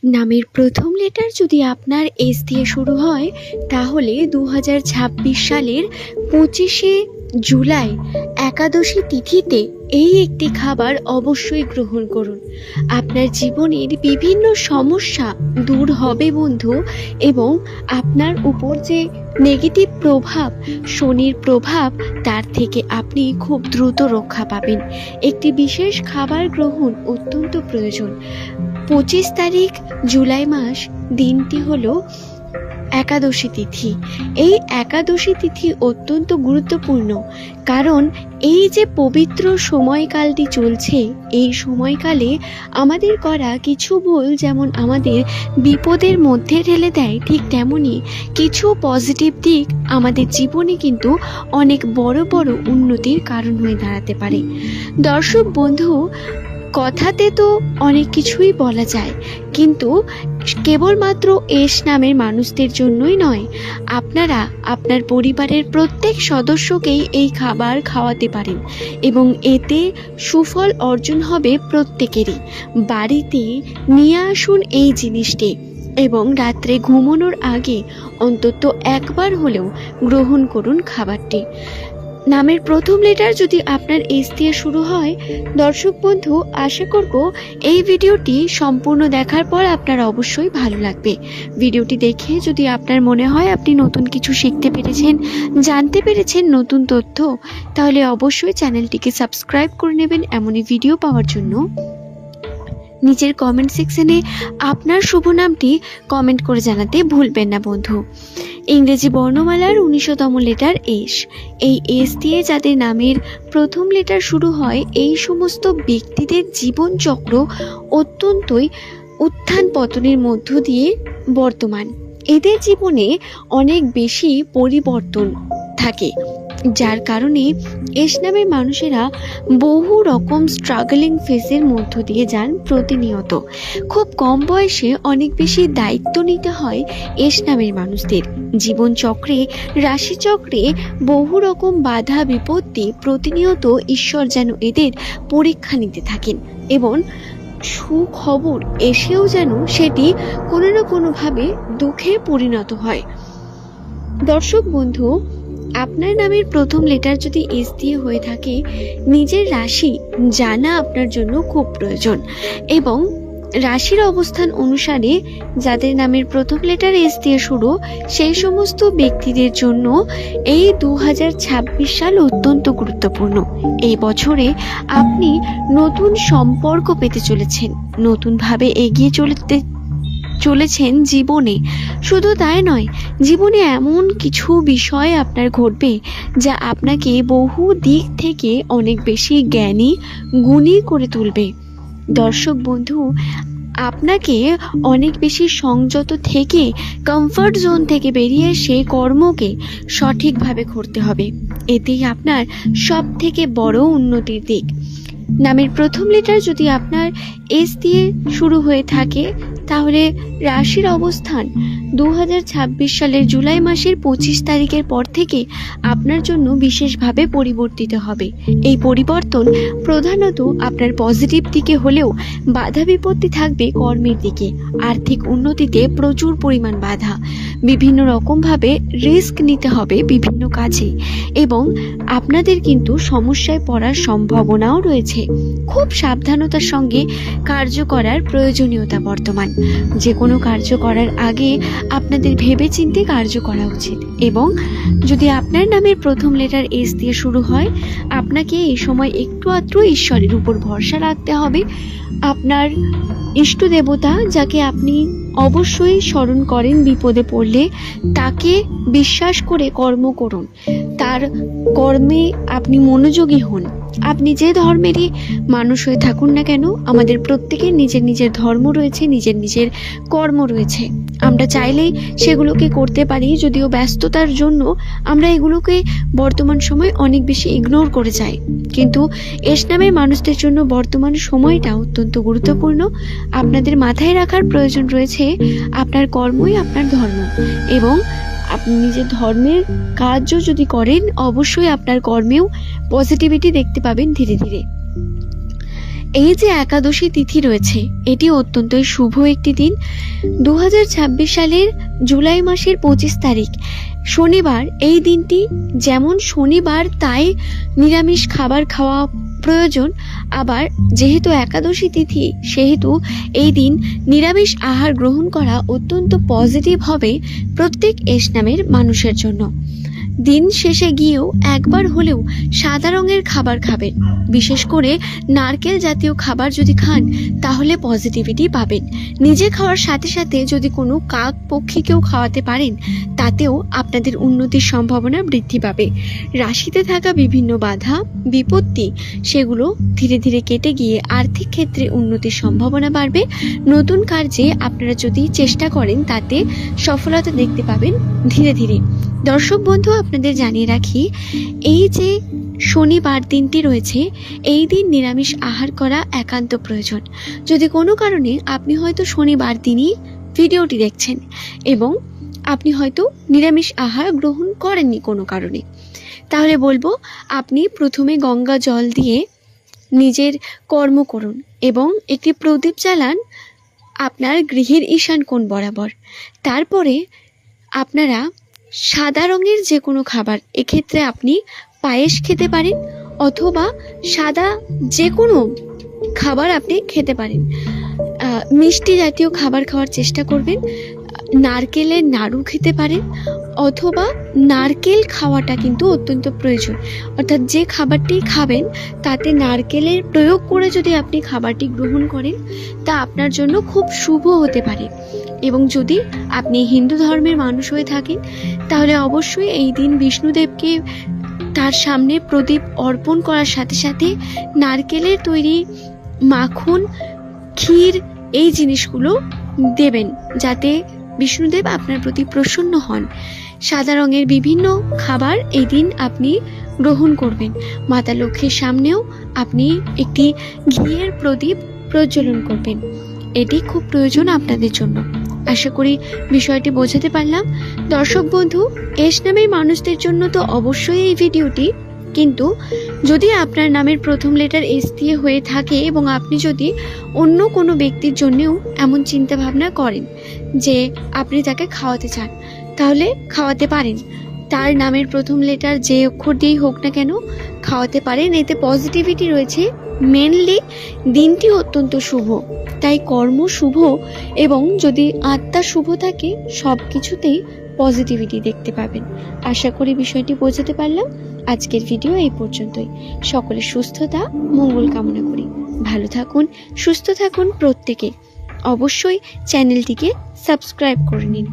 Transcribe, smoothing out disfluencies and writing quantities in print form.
নামের প্রথম লেটার যদি আপনার এস দিয়ে শুরু হয় তাহলে 2026 সালের 25শে জুলাই একাদশী তিথিতে এই একটি খাবার অবশ্যই গ্রহণ করুন। আপনার জীবনের বিভিন্ন সমস্যা দূর হবে বন্ধু, এবং আপনার উপর যে নেগেটিভ প্রভাব, শনির প্রভাব, তার থেকে আপনি খুব দ্রুত রক্ষা পাবেন। একটি বিশেষ খাবার গ্রহণ অত্যন্ত প্রয়োজন। 25 তারিখ জুলাই মাস, দিনটি হলো একাদশী তিথি। এই একাদশী তিথি অত্যন্ত গুরুত্বপূর্ণ, কারণ এই যে পবিত্র সময়কালটি চলছে, এই সময়কালে আমাদের করা কিছু ভুল যেমন আমাদের বিপদের মধ্যে ঠেলে দেয়, ঠিক তেমনি কিছু পজিটিভ দিক আমাদের জীবনে কিন্তু অনেক বড় বড় উন্নতির কারণ হয়ে দাঁড়াতে পারে। দর্শক বন্ধু, কথাতে তো অনেক কিছুই বলা যায়, কিন্তু কেবলমাত্র এস নামের মানুষদের জন্যই নয়, আপনারা আপনার পরিবারের প্রত্যেক সদস্যকেই এই খাবার খাওয়াতে পারেন এবং এতে সুফল অর্জন হবে প্রত্যেকেরই। বাড়িতে নিয়ে আসুন এই জিনিসটি এবং রাত্রে ঘুমানোর আগে অন্তত একবার হলেও গ্রহণ করুন খাবারটি। নামের প্রথম লেটার যদি আপনার এস দিয়ে শুরু হয়, দর্শক বন্ধু, আশা করব এই ভিডিওটি সম্পূর্ণ দেখার পর আপনার অবশ্যই ভালো লাগবে। ভিডিওটি দেখে যদি আপনার মনে হয় আপনি নতুন কিছু শিখতে পেরেছেন, জানতে পেরেছেন নতুন তথ্য, তাহলে অবশ্যই চ্যানেলটিকে সাবস্ক্রাইব করে নেবেন এমনই ভিডিও পাওয়ার জন্য। নিচের কমেন্ট সেকশনে আপনার শুভ নামটি কমেন্ট করে জানাতে ভুলবেন না বন্ধু। ইংরেজি বর্ণমালার 19তম লেটার এস। এই এস দিয়ে যাদের নামের প্রথম লেটার শুরু হয়, এই সমস্ত ব্যক্তিদের জীবনচক্র অত্যন্তই উত্থান পতনের মধ্য দিয়ে বর্তমান। এদের জীবনে অনেক বেশি পরিবর্তন থাকে, যার কারণে এস নামের মানুষেরা বহু রকম স্ট্রাগলিং ফেসের মধ্য দিয়ে যান প্রতিনিয়ত। খুব কম বয়সে অনেক বেশি দায়িত্ব নিতে হয় এস নামের মানুষদের। জীবনচক্রে, রাশিচক্রে বহু রকম বাধা বিপত্তি প্রতিনিয়ত ঈশ্বর যেন এদের পরীক্ষা নিতে থাকেন, এবং সুখবর এসেও যেন সেটি কোনো না কোনোভাবে দুঃখে পরিণত হয়। দর্শক বন্ধু, আপনার নামের প্রথম লেটার যদি এস দিয়ে হয়ে থাকে, নিজের রাশি জানা আপনার জন্য খুব প্রয়োজন, এবং রাশির অবস্থান অনুসারে যাদের নামের প্রথম লেটার এস দিয়ে শুরু, সেই সমস্ত ব্যক্তিদের জন্য এই 2026 সাল অত্যন্ত গুরুত্বপূর্ণ। এই বছরে আপনি নতুন সম্পর্ক পেতে চলেছেন, নতুনভাবে এগিয়ে চলেছেন জীবনে। শুধু তাই নয়, জীবনে এমন কিছু বিষয় আপনার ঘটবে যা আপনাকে বহু দিক থেকে অনেক বেশি জ্ঞানী, গুণী করে তুলবে। দর্শক বন্ধু, আপনাকে অনেক বেশি সংযত থেকে, কমফর্ট জোন থেকে বেরিয়ে এসে কর্মকে সঠিকভাবে করতে হবে। এতেই আপনার সব থেকে বড় উন্নতির দিক। নামের প্রথম লেটার যদি আপনার এস দিয়ে শুরু হয়ে থাকে, তাহলে রাশির অবস্থান 2026 সালের জুলাই মাসের 25 তারিখের পর থেকে আপনার জন্য বিশেষভাবে পরিবর্তিত হবে। এই পরিবর্তন প্রধানত আপনার পজিটিভ দিকে হলেও বাধা বিপত্তি থাকবে কর্মের দিকে। আর্থিক উন্নতিতে প্রচুর পরিমাণ বাধা, বিভিন্ন রকমভাবে রিস্ক নিতে হবে বিভিন্ন কাজে, এবং আপনাদের কিন্তু সমস্যায় পড়ার সম্ভাবনাও রয়েছে। খুব সাবধানতার সঙ্গে কার্য করার প্রয়োজনীয়তা বর্তমান। যে কোনো কার্য করার আগে আপনাদের ভেবেচিন্তে কার্য করা উচিত, এবং যদি আপনার নামের প্রথম লেটার এস দিয়ে শুরু হয়, আপনাকে এই সময় একটু আধটু ঈশ্বরের উপর ভরসা রাখতে হবে। আপনার ইষ্ট দেবতা, যাকে আপনি অবশ্যই স্মরণ করেন বিপদে পড়লে, তাকে বিশ্বাস করে কর্ম করুন। তার কর্মে আপনি মনোযোগী হন। আপনি যে ধর্মেরই মানুষ হয়ে থাকুন না কেন, আমাদের প্রত্যেকের নিজের নিজের ধর্ম রয়েছে, নিজের নিজের কর্ম রয়েছে। আমরা চাইলেই সেগুলোকে করতে পারি, যদিও ব্যস্ততার জন্য আমরা এগুলোকে বর্তমান সময় অনেক বেশি ইগনোর করে যাই। কিন্তু এস নামের মানুষদের জন্য বর্তমান সময়টা অত্যন্ত গুরুত্বপূর্ণ। আপনাদের মাথায় রাখার প্রয়োজন রয়েছে আপনার কর্মই আপনার ধর্ম, এবং আপনি নিজের ধর্মের কাজও যদি করেন, অবশ্যই আপনার কর্মেও পজিটিভিটি দেখতে পাবেন ধীরে ধীরে। এই যে একাদশী তিথি রয়েছে, এটি অত্যন্তই শুভ একটি দিন। 2026 সালের জুলাই মাসের 25 তারিখ শনিবার। এই দিনটি যেমন শনিবার তাই নিরামিষ খাবার খাওয়া প্রয়োজন, আবার যেহেতু একাদশী তিথি সেহেতু এই দিন নিরামিষ আহার গ্রহণ করা অত্যন্ত পজিটিভ হবে প্রত্যেক এস নামের মানুষের জন্য। দিন শেষে গিয়েও একবার হলেও সাদা রঙের খাবার খাবেন। বিশেষ করে নারকেল জাতীয় খাবার যদি খান তাহলে পজিটিভিটি পাবেন। নিজে খাওয়ার সাথে সাথে যদি কোনো কাক পক্ষীকেও খাওয়াতে পারেন তাতেও আপনাদের উন্নতির সম্ভাবনা বৃদ্ধি পাবে। রাশিতে থাকা বিভিন্ন বাধা বিপত্তি সেগুলো ধীরে ধীরে কেটে গিয়ে আর্থিক ক্ষেত্রে উন্নতির সম্ভাবনা বাড়বে। নতুন কার্যে আপনারা যদি চেষ্টা করেন তাতে সফলতা দেখতে পাবেন ধীরে ধীরে। দর্শক বন্ধু, আপনাদের জানিয়ে রাখি, এই যে শনিবার দিনটি রয়েছে এই দিন নিরামিষ আহার করা একান্ত প্রয়োজন। যদি কোনো কারণে আপনি হয়তো শনিবার দিনই ভিডিওটি দেখছেন এবং আপনি হয়তো নিরামিষ আহার গ্রহণ করেননি কোনো কারণে, তাহলে বলবো আপনি প্রথমে গঙ্গা জল দিয়ে নিজের কর্ম করুন এবং একটি প্রদীপ জ্বালান আপনার গৃহের ঈশান কোণ বরাবর। তারপরে আপনারা সাদা রঙের যে কোনো খাবার, এক্ষেত্রে আপনি পায়েস খেতে পারেন অথবা সাদা যে কোনো খাবার আপনি খেতে পারেন। মিষ্টি জাতীয় খাবার খাওয়ার চেষ্টা করবেন। নারকেলের নাড়ু খেতে পারেন অথবা নারকেল খাওয়াটা কিন্তু অত্যন্ত প্রয়োজন, অর্থাৎ যে খাবারটি খাবেন তাতে নারকেলের প্রয়োগ করে যদি আপনি খাবারটি গ্রহণ করেন তা আপনার জন্য খুব শুভ হতে পারে। এবং যদি আপনি হিন্দু ধর্মের মানুষ হয়ে থাকেন তাহলে অবশ্যই এই দিন বিষ্ণুদেবকে তার সামনে প্রদীপ অর্পণ করার সাথে সাথে নারকেলের তৈরি মাখন, ক্ষীর এই জিনিসগুলো দেবেন যাতে বিষ্ণুদেব আপনার প্রতি প্রসন্ন হন। সাদা রঙের বিভিন্ন খাবার এই দিন আপনি গ্রহণ করবেন। মাতা লক্ষ্মীর সামনেও আপনি একটি ঘিয়ের প্রদীপ প্রজ্বলন করবেন। এটি খুব প্রয়োজন আপনাদের জন্য। আশা করি বিষয়টি বোঝাতে পারলাম। দর্শক বন্ধু, এস নামের মানুষদের জন্য তো অবশ্যই এই ভিডিওটি, কিন্তু যদি আপনার নামের প্রথম লেটার এস দিয়ে হয়ে থাকে এবং আপনি যদি অন্য কোনো ব্যক্তির জন্যেও এমন চিন্তা ভাবনা করেন যে আপনি তাকে খাওয়াতে চান, তাহলে খাওয়াতে পারেন। তার নামের প্রথম লেটার যে অক্ষর দিয়েই হোক না কেন খাওয়াতে পারেন। এতে পজিটিভিটি রয়েছে। মেনলি দিনটি অত্যন্ত শুভ, তাই কর্ম শুভ এবং যদি আত্মা শুভ থাকে সব কিছুতেই পজিটিভিটি দেখতে পাবেন। আশা করি বিষয়টি বোঝাতে পারলাম। আজকের ভিডিও এই পর্যন্তই। সকলের সুস্থতা মঙ্গল কামনা করি। ভালো থাকুন, সুস্থ থাকুন প্রত্যেকে। অবশ্যই চ্যানেলটিকে সাবস্ক্রাইব করে নিন।